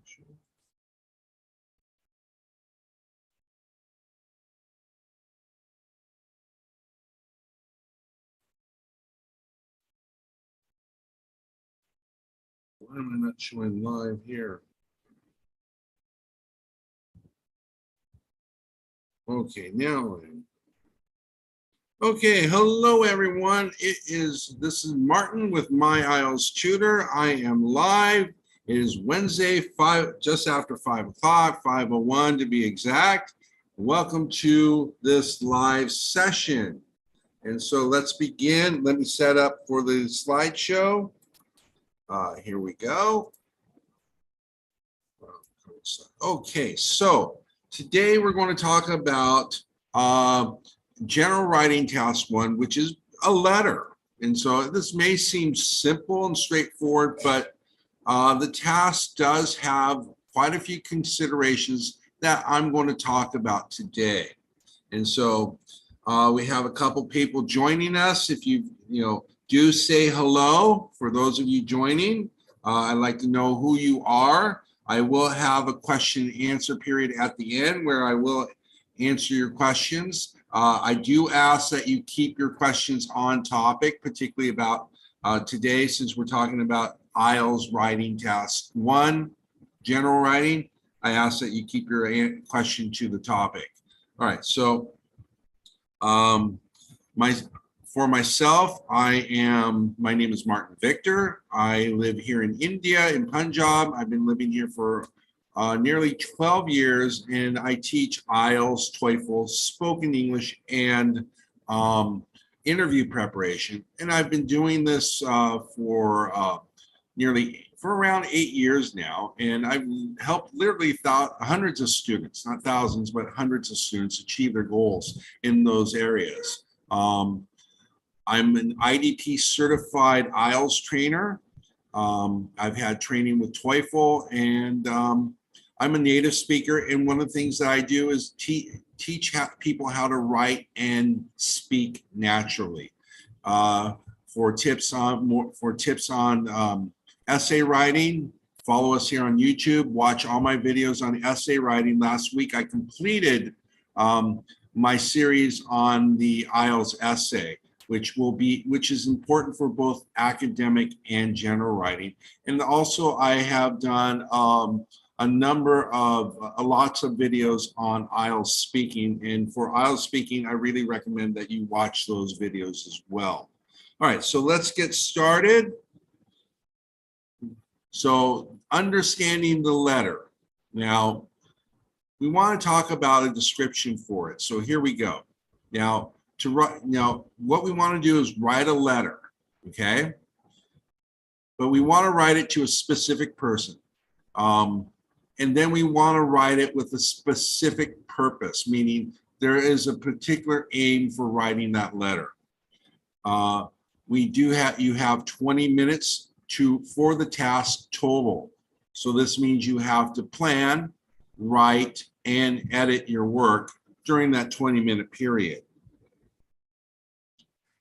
Why am I not showing live here? Okay, now I'm. Okay, hello everyone. This is Martin with My IELTS Tutor. I am live. It is Wednesday, just after 5 o'clock, 5:01 to be exact. Welcome to this live session. And so let's begin. Let me set up for the slideshow. Here we go. Okay, so today we're going to talk about General Writing Task 1, which is a letter. And so this may seem simple and straightforward, but the task does have quite a few considerations that I'm going to talk about today. And so we have a couple people joining us. If you do say hello for those of you joining. I'd like to know who you are. I will have a question and answer period at the end where I will answer your questions. I do ask that you keep your questions on topic, particularly about today, since we're talking about IELTS Writing Task 1, General Writing. I ask that you keep your question to the topic. All right, so for myself, my name is Martin Victor. I live here in India, in Punjab. I've been living here for nearly 12 years, and I teach IELTS, TOEFL, spoken English, and interview preparation. And I've been doing this for around 8 years now, and I've helped literally hundreds of students, not thousands, but hundreds of students achieve their goals in those areas. I'm an IDP certified IELTS trainer. I've had training with TOEFL, and I'm a native speaker. And one of the things that I do is teach people how to write and speak naturally. For tips on essay writing, follow us here on YouTube. Watch all my videos on essay writing. Last week I completed my series on the IELTS Essay, which is important for both academic and general writing. And also I have done lots of videos on IELTS speaking. And for IELTS speaking, I really recommend that you watch those videos as well. All right, so let's get started. So understanding the letter. Now, we want to talk about a description for it. So here we go. Now, what we want to do is write a letter, okay? But we want to write it to a specific person. And then we want to write it with a specific purpose, meaning there is a particular aim for writing that letter. You have 20 minutes for the task total. So this means you have to plan, write, and edit your work during that 20-minute period.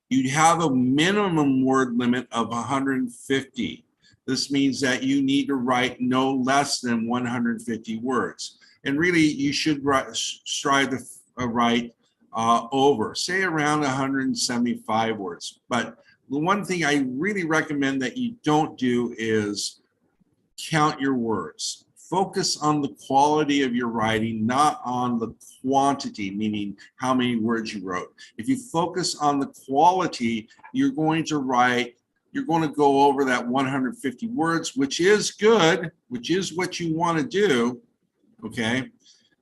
You'd have a minimum word limit of 150. This means that you need to write no less than 150 words. And really, you should strive to write over, say around 175 words. But the one thing I really recommend that you don't do is count your words. Focus on the quality of your writing, not on the quantity, meaning how many words you wrote. If you focus on the quality, you're going to go over that 150 words, which is good, which is what you want to do, okay?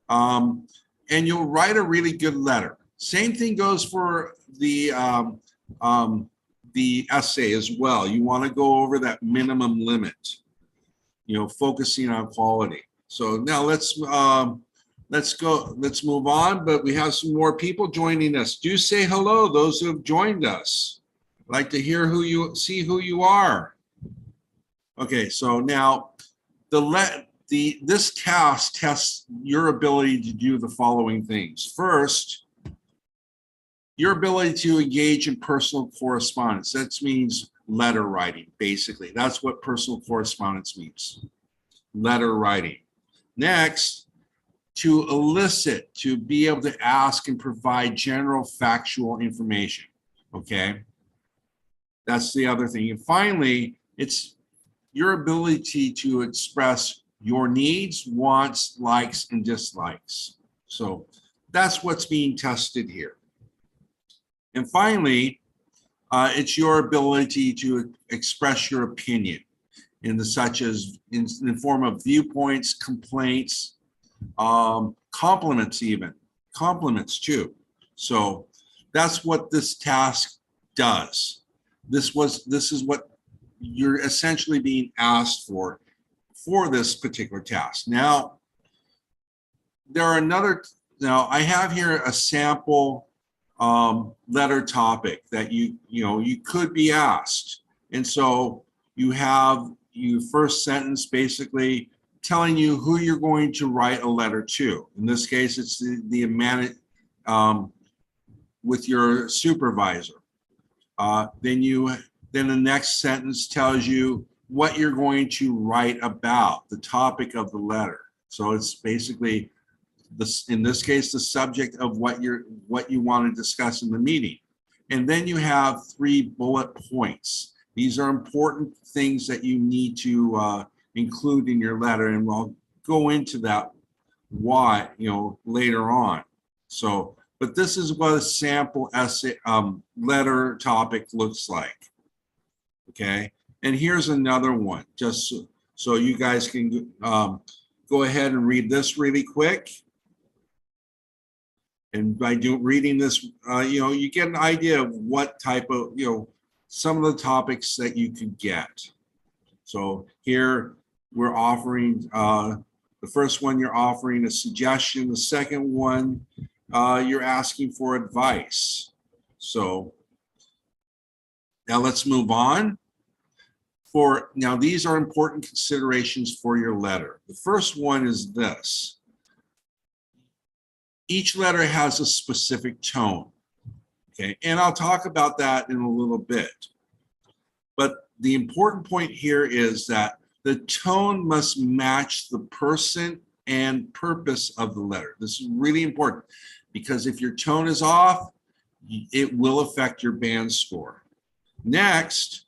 And you'll write a really good letter. Same thing goes for the essay as well. You want to go over that minimum limit, focusing on quality. So now let's move on, but we have some more people joining us. Do say hello, those who have joined us. I'd like to hear who you are. Okay, so now this task tests your ability to do the following things. First, your ability to engage in personal correspondence. That means letter writing, basically. That's what personal correspondence means. letter writing. Next, to elicit, to be able to ask and provide general factual information, okay? That's the other thing. And finally, it's your ability to express your needs, wants, likes, and dislikes. So that's what's being tested here. And finally, it's your ability to express your opinion in the such as in the form of viewpoints, complaints, compliments, even compliments too. So that's what this task does. This is what you're essentially being asked for this particular task. Now, now I have here a sample letter topic that you could be asked. And so you have your first sentence basically telling you who you're going to write a letter to. In this case, it's with your supervisor. Then the next sentence tells you what you're going to write about, the topic of the letter. So it's basically in this case, the subject of what you want to discuss in the meeting. And then you have 3 bullet points. These are important things that you need to include in your letter, and we'll go into that why later on. So, but this is what a sample essay letter topic looks like. Okay, and here's another one, just so you guys can go ahead and read this really quick. And by reading this, you get an idea of what type of, some of the topics that you could get. So here we're offering, the first one, you're offering a suggestion. The second one, you're asking for advice. So now let's move on. Now these are important considerations for your letter. The first one is this. Each letter has a specific tone, okay? And I'll talk about that in a little bit. But the important point here is that the tone must match the person and purpose of the letter. This is really important because if your tone is off, it will affect your band score. Next,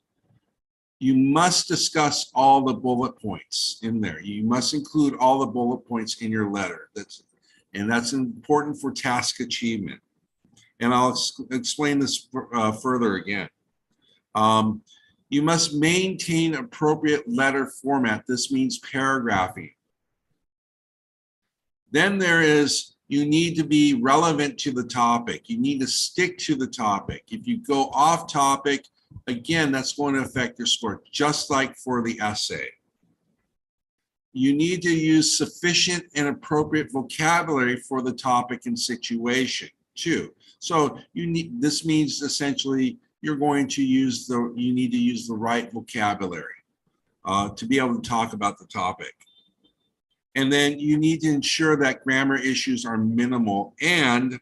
you must discuss all the bullet points in there. You must include all the bullet points in your letter. That's important for task achievement. And I'll explain this further again. You must maintain appropriate letter format. This means paragraphing. Then you need to be relevant to the topic. You need to stick to the topic. If you go off topic, again, that's going to affect your score, just like for the essay. You need to use sufficient and appropriate vocabulary for the topic and situation too. So this means essentially you need to use the right vocabulary to be able to talk about the topic. And then you need to ensure that grammar issues are minimal and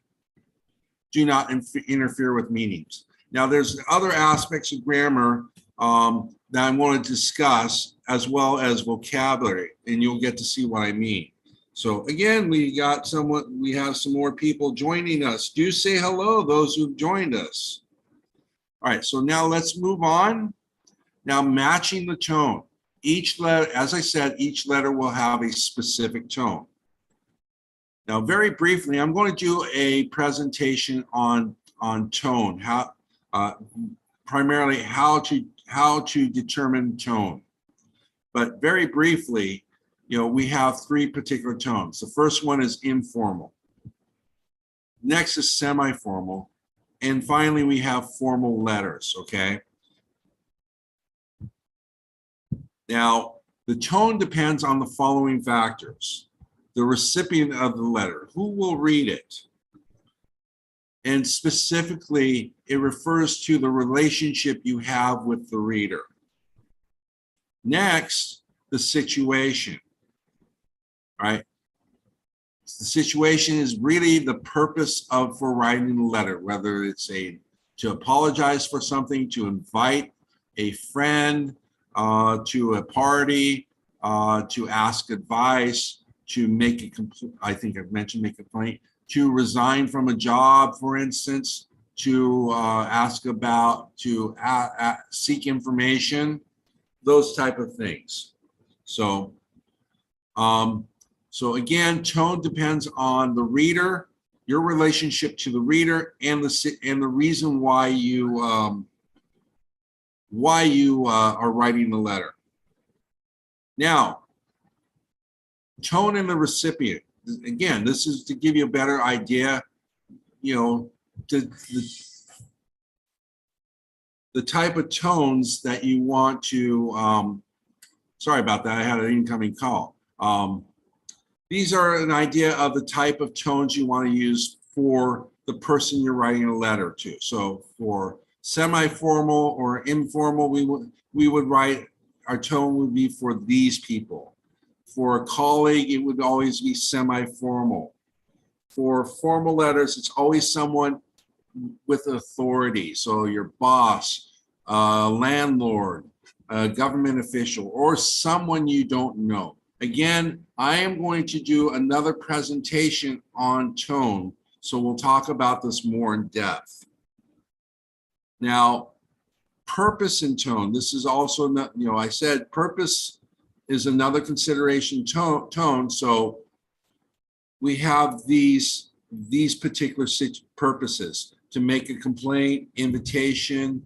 do not interfere with meanings. Now there's other aspects of grammar that I want to discuss, as well as vocabulary, and you'll get to see what I mean. So again, we have some more people joining us. Do say hello, those who've joined us. All right, so now let's move on. Now matching the tone. Each letter, as I said, each letter will have a specific tone. Now, very briefly, I'm going to do a presentation on tone, primarily how to determine tone. But very briefly, we have 3 particular tones. The first one is informal. Next is semi-formal. And finally, we have formal letters, okay? Now, the tone depends on the following factors. The recipient of the letter, who will read it? And specifically, it refers to the relationship you have with the reader. Next, the situation, right? The situation is really the purpose for writing the letter, whether it's to apologize for something, to invite a friend to a party, to ask advice, to make a complaint. I think I've mentioned make a complaint, to resign from a job, for instance, to ask about, to seek information, those type of things. So, so again, tone depends on the reader, your relationship to the reader, and the reason why you are writing the letter. Now, tone and the recipient. Again, this is to give you a better idea, you know, the type of tones that you want to, sorry about that, I had an incoming call. These are an idea of the type of tones you want to use for the person you're writing a letter to. So for semi-formal or informal, we would write, our tone would be for these people. For a colleague, it would always be semi-formal. For formal letters, it's always someone with authority. So your boss, landlord, a government official, or someone you don't know. Again, I am going to do another presentation on tone, so we'll talk about this more in depth. Now, purpose and tone. This is also not, you know, I said purpose is another consideration tone. So we have these particular purposes: to make a complaint, invitation,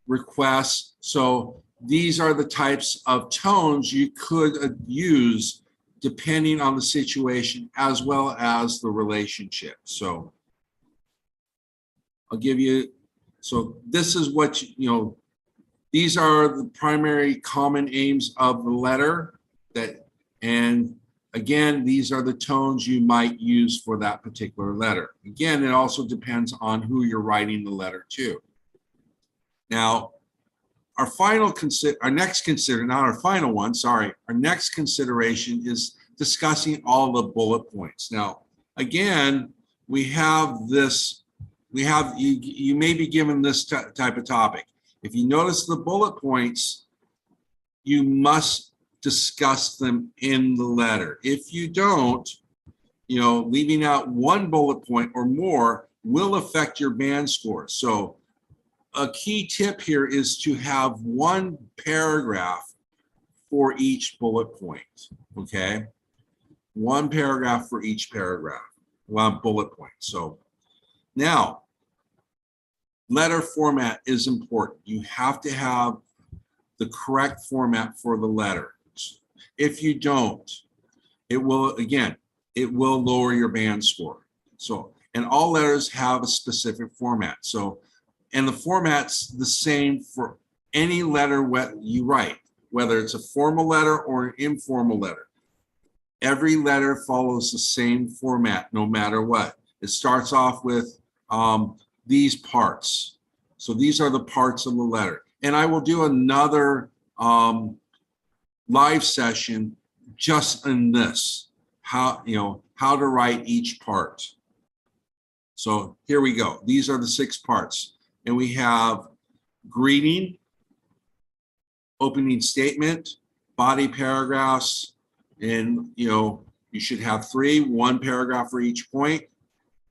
request. So these are the types of tones you could use depending on the situation as well as the relationship. So I'll give you, so this is what, you know, these are the primary common aims of the letter that, and again, these are the tones you might use for that particular letter. Again, it also depends on who you're writing the letter to. Now, our next consideration is discussing all the bullet points. Now, again, we have this, you may be given this type of topic. If you notice the bullet points, you must discuss them in the letter. If you don't, you know, leaving out one bullet point or more will affect your band score. So a key tip here is to have one paragraph for each bullet point, okay? One paragraph for each paragraph, one bullet point. So now, letter format is important. You have to have the correct format for the letter. If you don't, it will, again, it will lower your band score. So, and all letters have a specific format. So, and the format's the same for any letter you write, whether it's a formal letter or an informal letter. Every letter follows the same format, no matter what. It starts off with these parts. So these are the parts of the letter. And I will do another live session just in this, how to write each part. So here we go. These are the 6 parts. And we have greeting, opening statement, body paragraphs, and you should have 3, 1 paragraph for each point,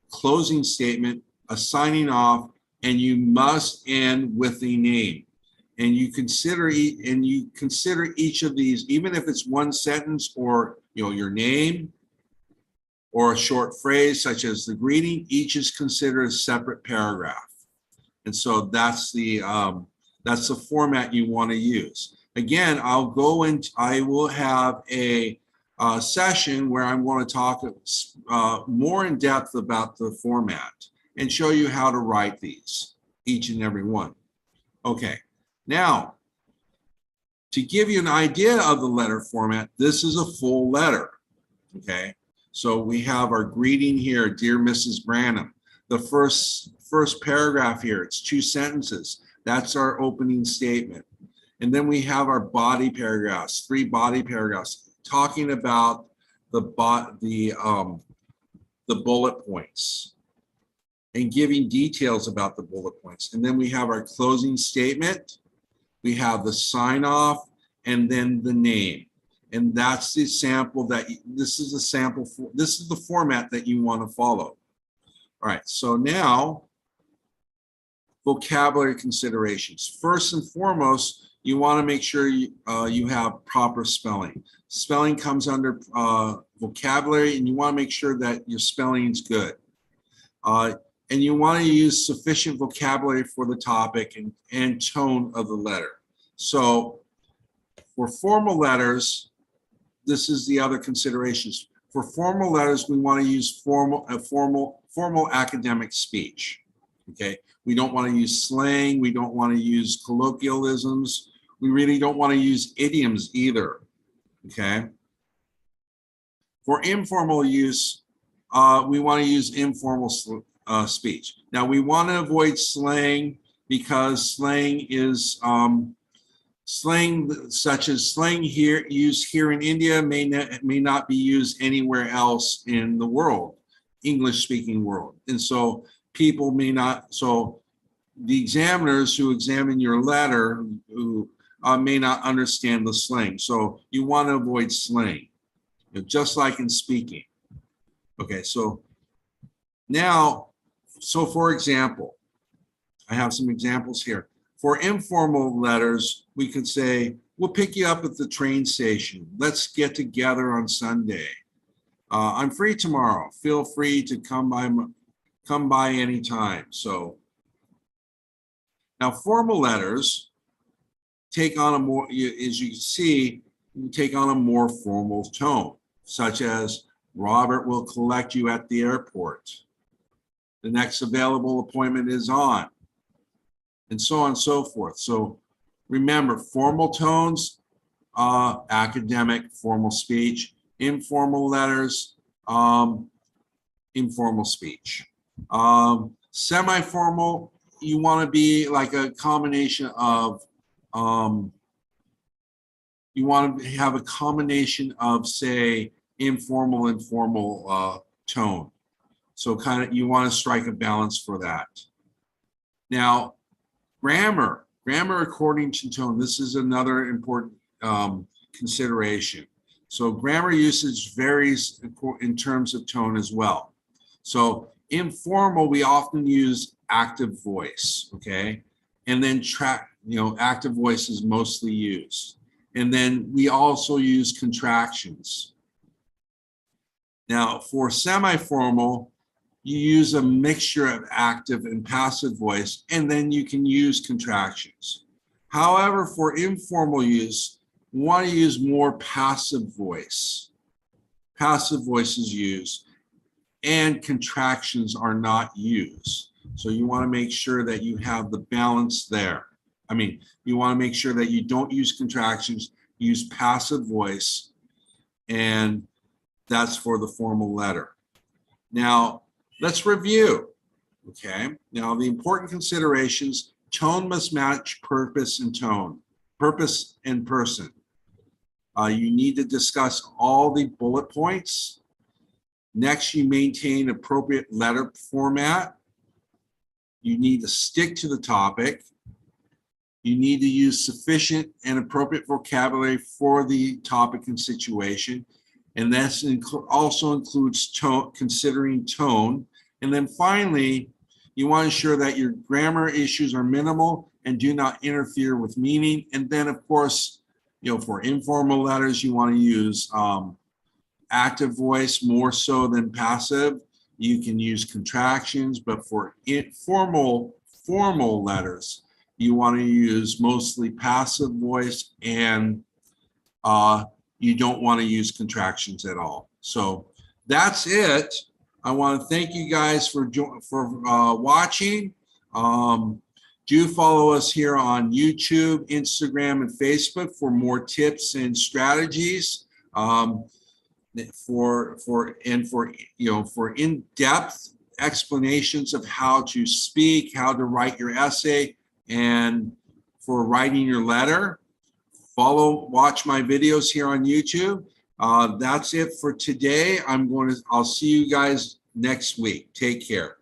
closing statement, a signing off, and you must end with a name. And you consider each of these, even if it's one sentence or your name or a short phrase such as the greeting, each is considered a separate paragraph. And so that's the format you want to use. Again, I will have a session where I'm going to talk more in depth about the format and show you how to write these, each and every one. Okay, now to give you an idea of the letter format, this is a full letter. Okay, so we have our greeting here, dear Mrs. Branham. The first paragraph here, it's 2 sentences. That's our opening statement. And then we have our body paragraphs, 3 body paragraphs talking about the bullet points and giving details about the bullet points. And then we have our closing statement. We have the sign off and then the name. And that's the sample that, this is the sample, this is the format that you want to follow. All right, so now, vocabulary considerations. First and foremost, you want to make sure you have proper spelling. Spelling comes under vocabulary, and you want to make sure that your spelling is good. And you want to use sufficient vocabulary for the topic and tone of the letter. So for formal letters, this is the other considerations. For formal letters, we want to use formal academic speech. Okay, we don't want to use slang. We don't want to use colloquialisms. We really don't want to use idioms either. Okay. For informal use, we want to use informal speech. Now, we want to avoid slang because slang is slang such as slang here used here in India may not be used anywhere else in the world, English-speaking world, and so people may not. So the examiners who examine your letter who may not understand the slang. So you want to avoid slang, just like in speaking. Okay, so now, so for example, I have some examples here. For informal letters, we could say, we'll pick you up at the train station. Let's get together on Sunday. I'm free tomorrow. Feel free to come by anytime. So now formal letters take on a more, as you can see, take on a more formal tone, such as Robert will collect you at the airport. The next available appointment is on, and so on and so forth. So remember, formal tones, academic, formal speech, informal letters, informal speech. Semi-formal, you want to be like a combination of, you want to have a combination of, say, informal and formal tone. So kind of, you want to strike a balance for that. Now, grammar according to tone, this is another important consideration. So grammar usage varies in terms of tone as well. So informal, we often use active voice, okay? And then active voice is mostly used. And then we also use contractions. Now, for semi-formal, you use a mixture of active and passive voice, and then you can use contractions. However, for informal use, we want to use more passive voice. Passive voice is used, and contractions are not used. So you want to make sure that you have the balance there. I mean, you want to make sure that you don't use contractions, use passive voice, and that's for the formal letter. Now, let's review, okay? Now, the important considerations: tone must match purpose and tone, purpose and person. You need to discuss all the bullet points. Next, you maintain appropriate letter format. You need to stick to the topic. You need to use sufficient and appropriate vocabulary for the topic and situation. And that also includes tone, considering tone. And then finally, you want to ensure that your grammar issues are minimal and do not interfere with meaning. And then, of course, for informal letters, you want to use active voice more so than passive. You can use contractions, but for formal letters, you want to use mostly passive voice, and you don't want to use contractions at all. So that's it. I want to thank you guys for watching. Do follow us here on YouTube, Instagram, and Facebook for more tips and strategies, for in-depth explanations of how to speak, how to write your essay, and for writing your letter. Watch my videos here on YouTube. That's it for today. I'll see you guys next week. Take care.